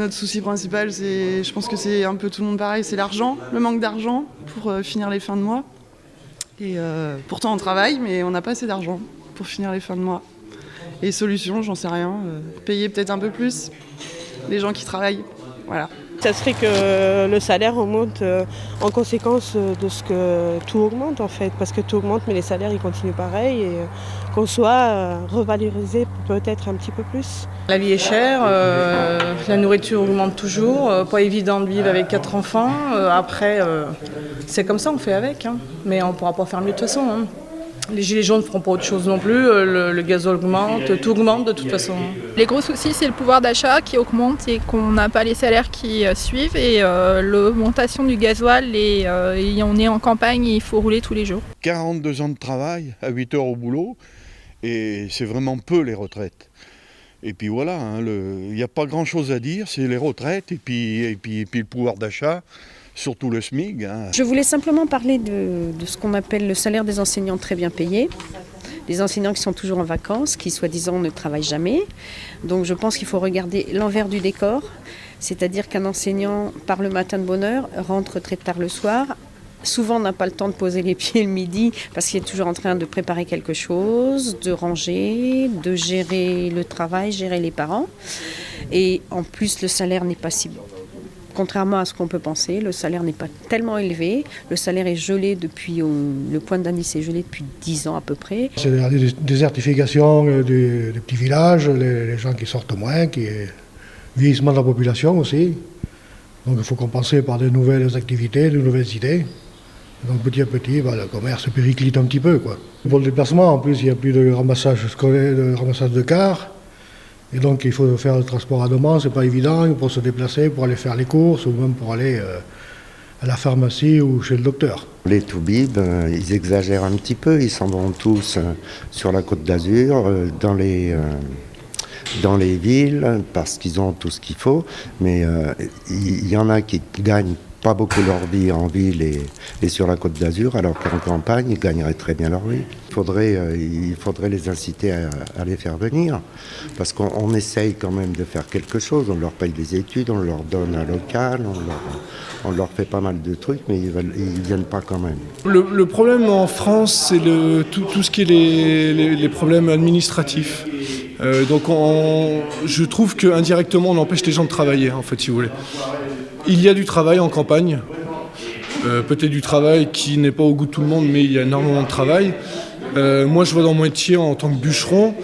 Notre souci principal, je pense que c'est un peu tout le monde pareil, c'est l'argent, le manque d'argent pour finir les fins de mois. Et pourtant on travaille, mais on n'a pas assez d'argent pour finir les fins de mois. Et solution, j'en sais rien, payer peut-être un peu plus les gens qui travaillent, voilà. Ça serait que le salaire augmente en conséquence de ce que tout augmente en fait, parce que tout augmente mais les salaires ils continuent pareil et qu'on soit revalorisé peut-être un petit peu plus. La vie est chère, la nourriture augmente toujours, pas évident de vivre avec 4 enfants. Après, c'est comme ça, on fait avec, hein. Mais on ne pourra pas faire mieux de toute façon, hein. Les gilets jaunes ne feront pas autre chose non plus, le gaz augmente, tout augmente de toute façon. Les gros soucis, c'est le pouvoir d'achat qui augmente et qu'on n'a pas les salaires qui suivent et l'augmentation du gasoil et on est en campagne et il faut rouler tous les jours. 42 ans de travail, à 8 heures au boulot, et c'est vraiment peu les retraites. Et puis voilà, hein, il n'y a pas grand-chose à dire, c'est les retraites et puis le pouvoir d'achat. Surtout le SMIC. Hein. Je voulais simplement parler de ce qu'on appelle le salaire des enseignants très bien payés. Les enseignants qui sont toujours en vacances, qui soi-disant ne travaillent jamais. Donc je pense qu'il faut regarder l'envers du décor. C'est-à-dire qu'un enseignant part le matin de bonne heure, rentre très tard le soir. Souvent, on n'a pas le temps de poser les pieds le midi parce qu'il est toujours en train de préparer quelque chose, de ranger, de gérer le travail, gérer les parents. Et en plus, le salaire n'est pas si bon. Contrairement à ce qu'on peut penser, le salaire n'est pas tellement élevé. Le salaire est gelé le point d'indice est gelé depuis 10 ans à peu près. C'est la désertification des petits villages, les gens qui sortent moins, vieillissement de la population aussi. Donc il faut compenser par de nouvelles activités, de nouvelles idées. Donc petit à petit, le commerce périclite un petit peu, quoi. Pour le déplacement, en plus, il n'y a plus de ramassage scolaire, de ramassage de cars. Et donc il faut faire le transport à demande, c'est pas évident pour se déplacer, pour aller faire les courses ou même pour aller à la pharmacie ou chez le docteur. Les toubibs, ils exagèrent un petit peu, ils s'en vont tous sur la Côte d'Azur, dans les villes, parce qu'ils ont tout ce qu'il faut, mais il y en a qui gagnent pas beaucoup leur vie en ville et sur la Côte d'Azur, alors qu'en campagne, ils gagneraient très bien leur vie. Il faudrait les inciter à les faire venir, parce qu'on essaye quand même de faire quelque chose. On leur paye des études, on leur donne un local, on leur fait pas mal de trucs, mais ils viennent pas quand même. Le problème en France, c'est tout ce qui est les problèmes administratifs. Donc je trouve qu'indirectement, on empêche les gens de travailler, en fait, si vous voulez. Il y a du travail en campagne, peut-être du travail qui n'est pas au goût de tout le monde, mais il y a énormément de travail. Moi, je vois dans mon métier en tant que bûcheron,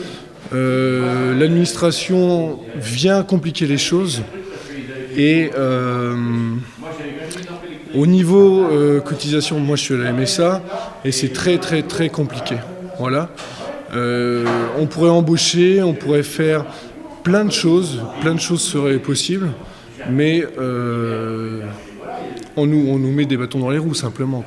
l'administration vient compliquer les choses. Et au niveau cotisation, moi je suis à la MSA, et c'est très très très compliqué. Voilà. On pourrait embaucher, on pourrait faire plein de choses seraient possibles. Mais on nous met des bâtons dans les roues simplement, quoi.